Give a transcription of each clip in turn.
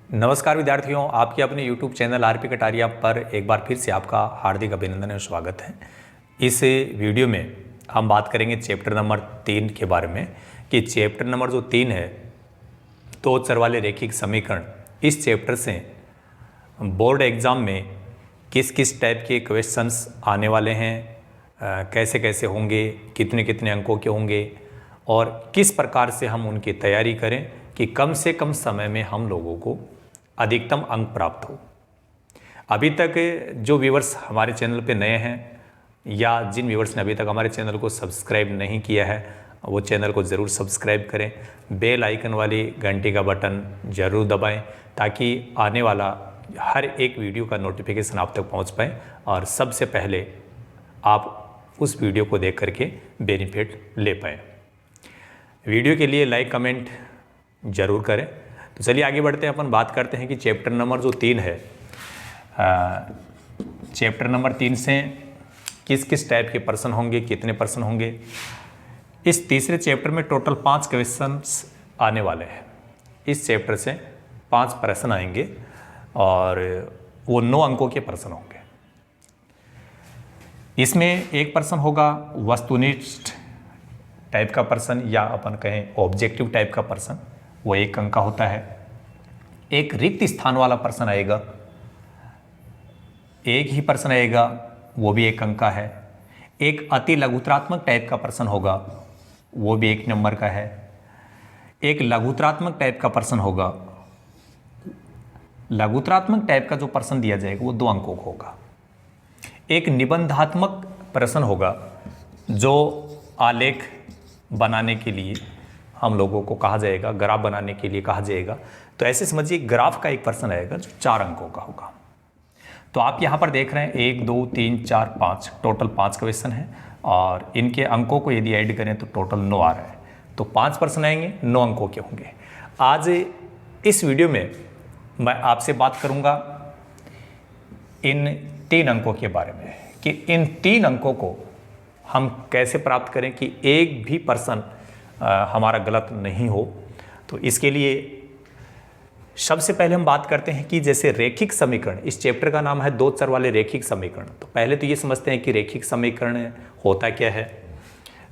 नमस्कार विद्यार्थियों, आपके अपने YouTube चैनल आरपी कटारिया पर एक बार फिर से आपका हार्दिक अभिनंदन और स्वागत है। इस वीडियो में हम बात करेंगे चैप्टर नंबर 3 के बारे में कि चैप्टर नंबर जो 3 है दो चर वाले रैखिक समीकरण। इस चैप्टर से बोर्ड एग्ज़ाम में किस किस टाइप के क्वेश्चंस आने वाले हैं, कैसे कैसे होंगे, कितने कितने अंकों के होंगे और किस प्रकार से हम उनकी तैयारी करें कि कम से कम समय में हम लोगों को अधिकतम अंक प्राप्त हो। अभी तक जो व्यूवर्स हमारे चैनल पे नए हैं या जिन व्यूवर्स ने अभी तक हमारे चैनल को सब्सक्राइब नहीं किया है वो चैनल को ज़रूर सब्सक्राइब करें, बेल आइकन वाली घंटी का बटन ज़रूर दबाएं ताकि आने वाला हर एक वीडियो का नोटिफिकेशन आप तक पहुंच पाए और सबसे पहले आप उस वीडियो को देख करके बेनिफिट ले पाएँ। वीडियो के लिए लाइक कमेंट ज़रूर करें। तो चलिए आगे बढ़ते हैं, अपन बात करते हैं कि चैप्टर नंबर जो 3 है, चैप्टर नंबर 3 से किस किस टाइप के प्रश्न होंगे, कितने प्रश्न होंगे। इस तीसरे चैप्टर में टोटल 5 क्वेश्चंस आने वाले हैं। इस चैप्टर से 5 प्रश्न आएंगे और वो 9 अंकों के प्रश्न होंगे। इसमें एक प्रश्न होगा वस्तुनिष्ठ टाइप का प्रश्न या अपन कहें ऑब्जेक्टिव टाइप का प्रश्न, वो 1 अंक का होता है। एक रिक्त स्थान वाला प्रश्न आएगा, एक ही प्रश्न आएगा, वो भी 1 अंक का है। एक अति लघुत्रात्मक टाइप का प्रश्न होगा, वो भी 1 नंबर का है। एक लघुत्रात्मक टाइप का प्रश्न होगा, लघुत्रात्मक टाइप का जो प्रश्न दिया जाएगा वो 2 अंकों का होगा। एक निबंधात्मक प्रश्न होगा जो आलेख बनाने के लिए हम लोगों को कहा जाएगा, ग्राफ बनाने के लिए कहा जाएगा। तो ऐसे समझिए ग्राफ का एक प्रश्न आएगा जो 4 अंकों का होगा। तो आप यहाँ पर देख रहे हैं 1 2 3 4 5 टोटल 5 क्वेश्चन हैं और इनके अंकों को यदि ऐड करें तो टोटल 9 आ रहा है। तो 5 प्रश्न आएंगे, 9 अंकों के होंगे। आज इस वीडियो में मैं आपसे बात करूँगा इन 3 अंकों के बारे में कि इन 3 अंकों को हम कैसे प्राप्त करें कि एक भी प्रश्न हमारा गलत नहीं हो। तो इसके लिए सबसे पहले हम बात करते हैं कि जैसे रैखिक समीकरण, इस चैप्टर का नाम है 2 चर वाले रैखिक समीकरण। तो पहले तो ये समझते हैं कि रैखिक समीकरण होता क्या है।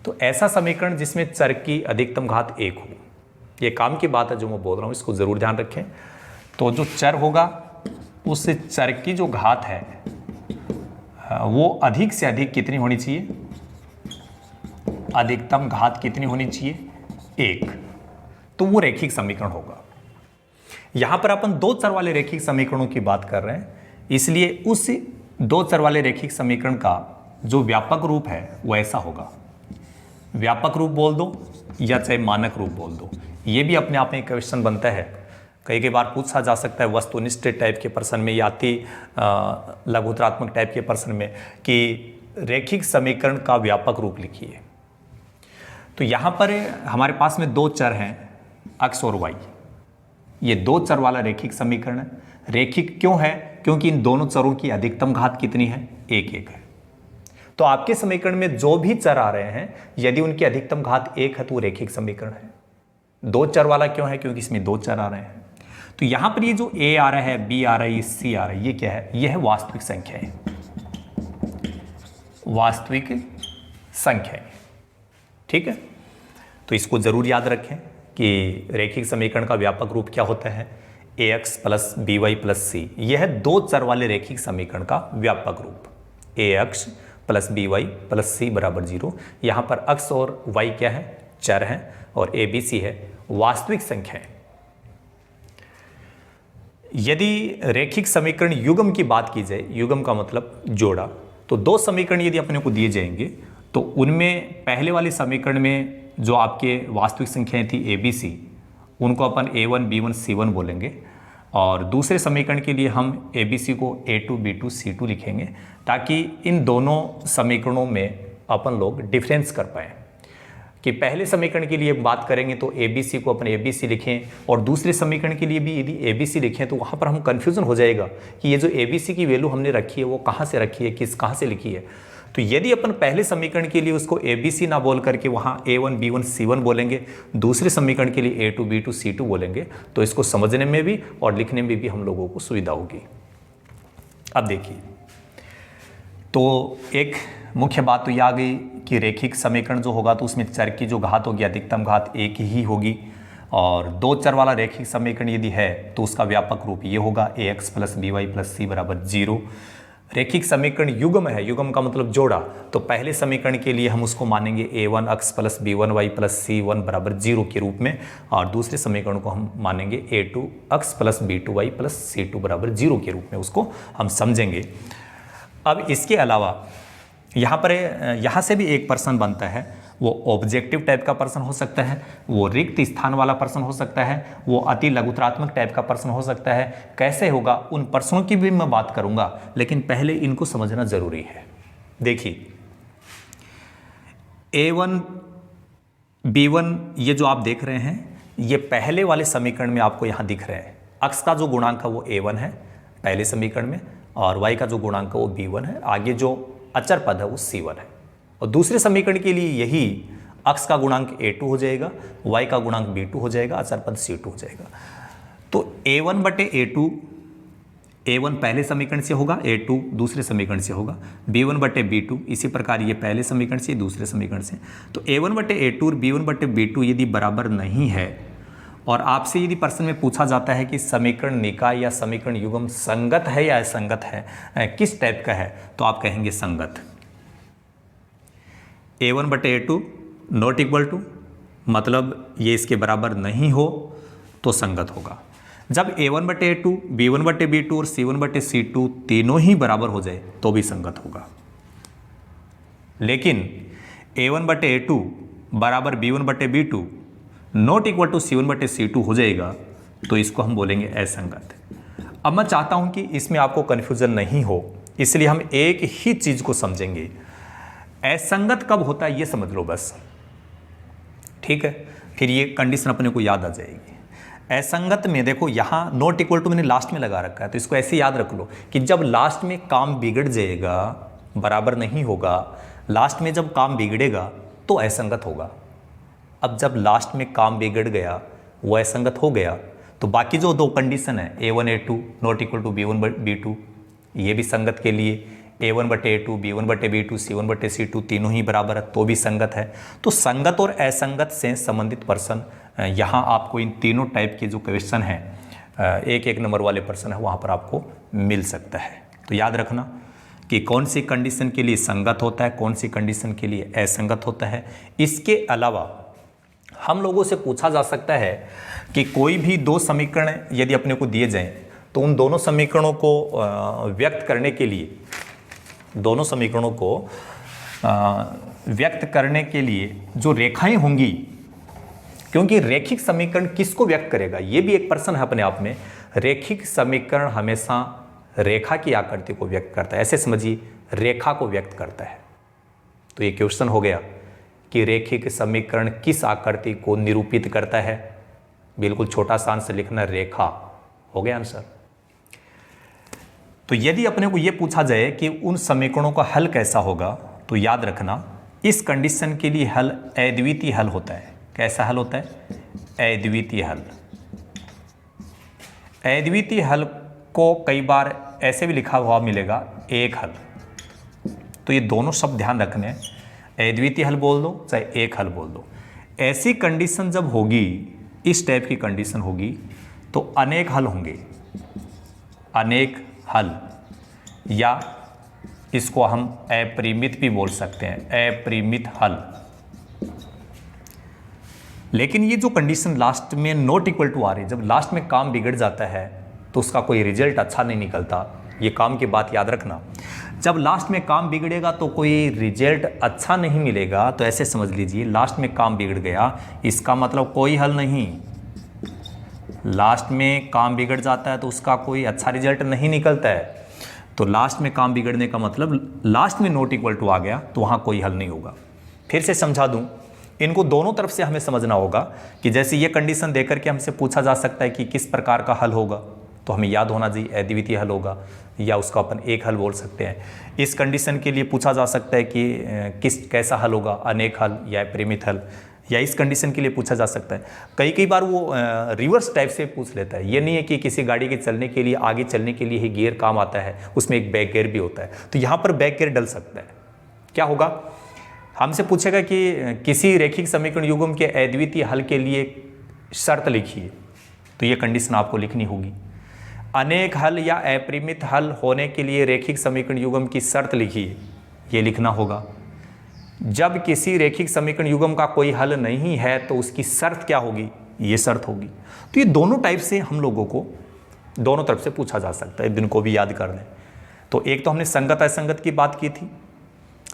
तो ऐसा समीकरण जिसमें चर की अधिकतम घात 1 हो। ये काम की बात है जो मैं बोल रहा हूँ, इसको ज़रूर ध्यान रखें। तो जो चर होगा उस चर की जो घात है वो अधिक से अधिक कितनी होनी चाहिए, अधिकतम घात कितनी होनी चाहिए, 1। तो वो रैखिक समीकरण होगा। यहां पर अपन 2 चर वाले रैखिक समीकरणों की बात कर रहे हैं, इसलिए उस 2 चर वाले रैखिक समीकरण का जो व्यापक रूप है वो ऐसा होगा। व्यापक रूप बोल दो या चाहे मानक रूप बोल दो, ये भी अपने आप में एक क्वेश्चन बनता है। कई बार पूछा जा सकता है वस्तुनिष्ठ टाइप के प्रश्न में या अति लघुत्रात्मक टाइप के प्रश्न में कि रैखिक समीकरण का व्यापक रूप लिखिए। तो यहाँ पर हमारे पास में 2 चर हैं, x और y। ये 2 चर वाला रैखिक समीकरण है। रैखिक क्यों है? क्योंकि इन दोनों चरों की अधिकतम घात कितनी है, 1 है। तो आपके समीकरण में जो भी चर आ रहे हैं यदि उनकी अधिकतम घात 1 है तो वो रैखिक समीकरण है। 2 चर वाला क्यों है? क्योंकि इसमें 2 चर आ रहे हैं। तो यहाँ पर ये जो a आ रहा है, b आ रहा है, c आ रहा है, ये क्या है? ये है वास्तविक संख्या है, वास्तविक संख्या। ठीक है, तो इसको जरूर याद रखें कि रैखिक समीकरण का व्यापक रूप क्या होता है, ax plus by plus c। यह है 2 चर वाले रैखिक समीकरण का व्यापक रूप, ax plus by plus c बराबर 0। यहाँ पर x और y क्या है, चर हैं, और a b c है, वास्तविक संख्या है। यदि रैखिक समीकरण युग्म की बात की जाए, युग्म का मतलब जोड़ा, तो 2 समीकरण यदि अपने को दिए जाएंगे तो उनमें पहले वाले समीकरण में जो आपके वास्तविक संख्याएं थी ए बी सी, उनको अपन a1 b1 c1 बोलेंगे और दूसरे समीकरण के लिए हम ए बी सी को a2 b2 c2 लिखेंगे ताकि इन दोनों समीकरणों में अपन लोग डिफरेंस कर पाएँ। कि पहले समीकरण के लिए बात करेंगे तो ए बी सी को अपन ए बी सी लिखें और दूसरे समीकरण के लिए भी यदि ए बी सी लिखें तो वहाँ पर हम कन्फ्यूज़न हो जाएगा कि ये जो ए बी सी की वैल्यू हमने रखी है वो कहाँ से रखी है, कहाँ से लिखी है। तो यदि अपन पहले समीकरण के लिए उसको ABC ना बोल करके वहाँ A1 B1 C1 बोलेंगे, दूसरे समीकरण के लिए A2 B2 C2 बोलेंगे, तो इसको समझने में भी और लिखने में भी हम लोगों को सुविधा होगी। अब देखिए, तो एक मुख्य बात तो यह आ गई कि रेखिक समीकरण जो होगा तो उसमें चर की जो घात होगी अधिकतम घात एक ही होगी, और दो चर वाला रेखिक समीकरण यदि है तो उसका व्यापक रूप ये होगा ax + by + c बराबर 0। रेखिक समीकरण युग्म है, युग्म का मतलब जोड़ा, तो पहले समीकरण के लिए हम उसको मानेंगे a1x + b1y + c1 बराबर 0 के रूप में, और दूसरे समीकरण को हम मानेंगे a2x + b2y + c2 बराबर 0 के रूप में उसको हम समझेंगे। अब इसके अलावा यहाँ से भी एक प्रश्न बनता है, वो ऑब्जेक्टिव टाइप का प्रश्न हो सकता है, वो रिक्त स्थान वाला प्रश्न हो सकता है, वो अति लघुत्रात्मक टाइप का प्रश्न हो सकता है। कैसे होगा उन प्रश्नों की भी मैं बात करूंगा, लेकिन पहले इनको समझना जरूरी है। देखिए, A1 B1 ये जो आप देख रहे हैं, ये पहले वाले समीकरण में आपको यहाँ दिख रहे हैं। x का जो गुणांक है वो A1 है पहले समीकरण में, और y का जो गुणांक है वो B1 है, आगे जो अचर पद है वो C1 है। और दूसरे समीकरण के लिए यही x का गुणांक A2 हो जाएगा, y का गुणांक B2 हो जाएगा, अचर पद C2 हो जाएगा। तो A1 बटे A2, A1 पहले समीकरण से होगा, A2 दूसरे समीकरण से होगा, B1 बटे B2 इसी प्रकार ये पहले समीकरण से दूसरे समीकरण से। तो A1 बटे A2 और B1 बटे B2 यदि बराबर नहीं है, और आपसे यदि प्रश्न में पूछा जाता है कि समीकरण निकाय या समीकरण युग्म संगत है या असंगत है, किस टाइप का है, तो आप कहेंगे संगत। A1 बटे A2 नॉट इक्वल टू, मतलब ये इसके बराबर नहीं हो तो संगत होगा। जब A1 बटे A2, B1 बटे B2 और C1 बटे C2 तीनों ही बराबर हो जाए तो भी संगत होगा। लेकिन A1 बटे A2 बराबर B1 बटे B2 not equal to C1 बटे C2 हो जाएगा, तो इसको हम बोलेंगे असंगत। अब मैं चाहता हूं कि इसमें आपको कन्फ्यूजन नहीं हो, इसलिए हम एक ही चीज को समझेंगे। असंगत कब होता है ये समझ लो बस, ठीक है, फिर ये कंडीशन अपने को याद आ जाएगी। असंगत में देखो, यहाँ नॉट इक्वल टू मैंने लास्ट में लगा रखा है, तो इसको ऐसे याद रख लो कि जब लास्ट में काम बिगड़ जाएगा, बराबर नहीं होगा, लास्ट में जब काम बिगड़ेगा तो असंगत होगा। अब जब लास्ट में काम बिगड़ गया, वो असंगत हो गया, तो बाकी जो दो कंडीशन है A1 A2 not equal to B1 B2, ये भी संगत के लिए A1 बटे A2 B1 बटे B2 C1 बटे C2 तीनों ही बराबर है तो भी संगत है। तो संगत और असंगत से संबंधित प्रश्न यहाँ आपको इन तीनों टाइप के जो क्वेश्चन हैं, एक एक नंबर वाले प्रश्न है, वहाँ पर आपको मिल सकता है। तो याद रखना कि कौन सी कंडीशन के लिए संगत होता है, कौन सी कंडीशन के लिए असंगत होता है। इसके अलावा हम लोगों से पूछा जा सकता है कि कोई भी दो समीकरण यदि अपने को दिए जाएं, तो उन दोनों समीकरणों को व्यक्त करने के लिए, दोनों समीकरणों को व्यक्त करने के लिए जो रेखाएं होंगी, क्योंकि रेखिक समीकरण किसको व्यक्त करेगा, ये भी एक प्रश्न है अपने आप में। रेखिक समीकरण हमेशा रेखा की आकृति को व्यक्त करता है, ऐसे समझिए रेखा को व्यक्त करता है। तो ये क्वेश्चन हो गया कि रेखिक समीकरण किस आकृति को निरूपित करता है, बिल्कुल छोटा सा आंसर लिखना, रेखा, हो गया आंसर। तो यदि अपने को यह पूछा जाए कि उन समीकरणों का हल कैसा होगा, तो याद रखना इस कंडीशन के लिए हल अद्वितीय हल होता है। कैसा हल होता है? अद्वितीय हल। अद्वितीय हल को कई बार ऐसे भी लिखा हुआ मिलेगा, एक हल। तो ये दोनों शब्द ध्यान रखने हैं, अद्वितीय हल बोल दो चाहे एक हल बोल दो। ऐसी कंडीशन जब होगी, इस टाइप की कंडीशन होगी, तो अनेक हल होंगे, अनेक हल, या इसको हम अपरिमित भी बोल सकते हैं, अपरिमित हल। लेकिन ये जो कंडीशन लास्ट में नॉट इक्वल टू आ रही है, जब लास्ट में काम बिगड़ जाता है तो उसका कोई रिजल्ट अच्छा नहीं निकलता। ये काम की बात याद रखना, जब लास्ट में काम बिगड़ेगा तो कोई रिजल्ट अच्छा नहीं मिलेगा। तो ऐसे समझ लीजिए, लास्ट में काम बिगड़ गया, इसका मतलब कोई हल नहीं। लास्ट में काम बिगड़ जाता है तो उसका कोई अच्छा रिजल्ट नहीं निकलता है। तो लास्ट में काम बिगड़ने का मतलब लास्ट में नॉट इक्वल टू आ गया तो वहाँ कोई हल नहीं होगा। फिर से समझा दूँ, इनको दोनों तरफ से हमें समझना होगा कि जैसे ये कंडीशन देकर के हमसे पूछा जा सकता है कि किस प्रकार का हल होगा, तो हमें याद होना चाहिए अद्वितीय हल होगा, या उसको अपन एक हल बोल सकते हैं। इस कंडीशन के लिए पूछा जा सकता है कि कैसा हल होगा, अनेक हल या परिमित हल, या इस कंडीशन के लिए पूछा जा सकता है। कई बार वो रिवर्स टाइप से पूछ लेता है। ये नहीं है कि किसी गाड़ी के चलने के लिए, आगे चलने के लिए ही गियर काम आता है, उसमें एक बैक गियर भी होता है। तो यहाँ पर बैक गियर डल सकता है। क्या होगा, हमसे पूछेगा कि किसी रैखिक समीकरण युग्म के अद्वितीय हल के लिए शर्त लिखिए, तो ये कंडीशन आपको लिखनी होगी। अनेक हल या अपरिमित हल होने के लिए रैखिक समीकरण युग्म की शर्त लिखिए, ये लिखना होगा। जब किसी रैखिक समीकरण युग्म का कोई हल नहीं है तो उसकी शर्त क्या होगी, ये शर्त होगी। तो ये दोनों टाइप से हम लोगों को दोनों तरफ से पूछा जा सकता है, दिन को भी याद कर लें। तो एक तो हमने संगत असंगत की बात की थी,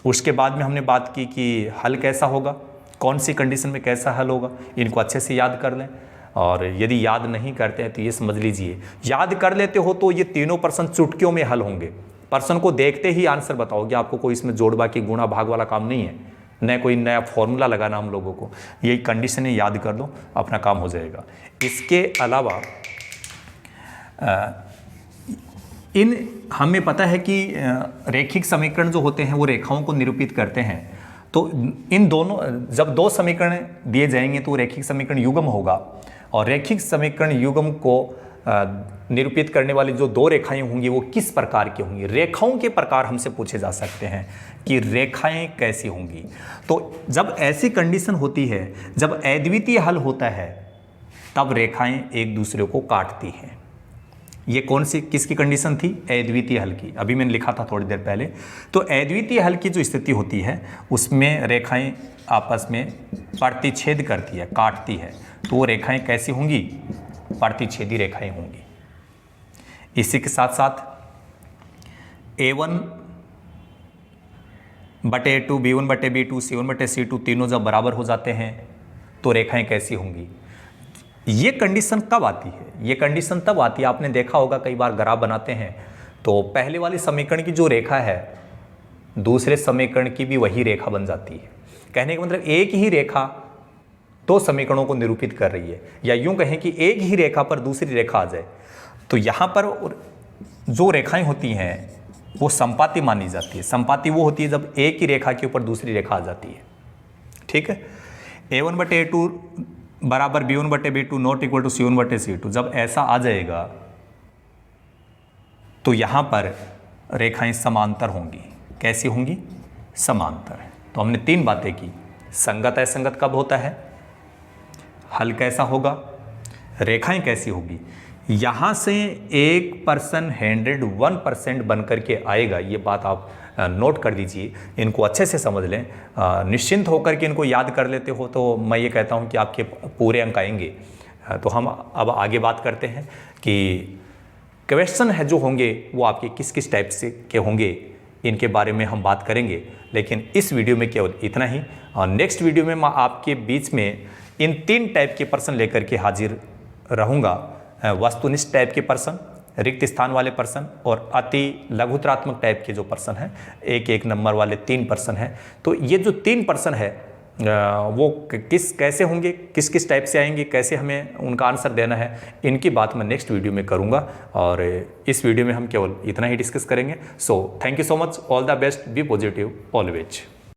उसके बाद में हमने बात की कि हल कैसा होगा, कौन सी कंडीशन में कैसा हल होगा, इनको अच्छे से याद कर लें। और यदि याद नहीं करते हैं तो ये समझ लीजिए, याद कर लेते हो तो ये तीनों प्रश्न चुटकियों में हल होंगे। प्रश्न को देखते ही आंसर बताओगे, आपको कोई इसमें जोड़ बाकी गुणा भाग वाला काम नहीं है, न कोई नया फॉर्मूला लगाना हम लोगों को। यही कंडीशन है, याद कर लो, अपना काम हो जाएगा। इसके अलावा हमें पता है कि रैखिक समीकरण जो होते हैं वो रेखाओं को निरूपित करते हैं। तो इन दोनों, जब दो समीकरण दिए जाएंगे तो रैखिक समीकरण युग्म होगा, और रैखिक समीकरण युग्म को निरूपित करने वाली जो दो रेखाएं होंगी वो किस प्रकार की होंगी। रेखाओं के प्रकार हमसे पूछे जा सकते हैं कि रेखाएं कैसी होंगी। तो जब ऐसी कंडीशन होती है, जब अद्वितीय हल होता है, तब रेखाएं एक दूसरे को काटती हैं। ये कौन सी, किसकी कंडीशन थी, अद्वितीय हल की। अभी मैंने लिखा था थोड़ी देर पहले। तो अद्वितीय हल की जो स्थिति होती है उसमें रेखाएं आपस में प्रतिच्छेद करती है, काटती है। तो वो रेखाएं कैसी होंगी, प्रतिच्छेदी रेखाएं होंगी। इसी के साथ साथ A1 बटे A2, B1 बटे B2, C1 बटे C2 तीनों जब बराबर हो जाते हैं तो रेखाएं कैसी होंगी। ये कंडीशन कब आती है, ये कंडीशन तब आती है, आपने देखा होगा कई बार ग्राफ बनाते हैं तो पहले वाले समीकरण की जो रेखा है दूसरे समीकरण की भी वही रेखा बन जाती है। कहने का मतलब एक ही रेखा दो समीकरणों को निरूपित कर रही है, या यूं कहें कि एक ही रेखा पर दूसरी रेखा आ जाए। तो यहाँ पर जो रेखाएं होती हैं वो संपाती मानी जाती है। संपाती वो होती है जब एक ही रेखा के ऊपर दूसरी रेखा आ जाती है। ठीक है, A1 बटे A2 बराबर B1 बटे B2 not equal to C1 बटे C2, जब ऐसा आ जाएगा तो यहाँ पर रेखाएं समांतर होंगी। कैसी होंगी, समांतर। तो हमने तीन बातें की, संगत असंगत कब होता है, हल कैसा होगा, रेखाएं कैसी होगी। यहाँ से 1% 101% बन करके आएगा। ये बात आप नोट कर दीजिए, इनको अच्छे से समझ लें। निश्चिंत होकर के इनको याद कर लेते हो तो मैं ये कहता हूँ कि आपके पूरे अंक आएंगे। तो हम अब आगे बात करते हैं कि क्वेश्चन है जो होंगे वो आपके किस किस टाइप से के होंगे, इनके बारे में हम बात करेंगे। लेकिन इस वीडियो में केवल इतना ही, और नेक्स्ट वीडियो में मैं आपके बीच में इन तीन टाइप के प्रश्न लेकर के हाजिर रहूँगा। वस्तुनिष्ठ टाइप के प्रश्न, रिक्त स्थान वाले प्रश्न, और अति लघुत्रात्मक टाइप के जो प्रश्न हैं, एक एक नंबर वाले 3 प्रश्न हैं। तो ये जो 3 प्रश्न है वो कैसे होंगे, किस किस टाइप से आएंगे, कैसे हमें उनका आंसर देना है, इनकी बात मैं नेक्स्ट वीडियो में करूंगा। और इस वीडियो में हम केवल इतना ही डिस्कस करेंगे। So thank you so much, all the best, be positive always.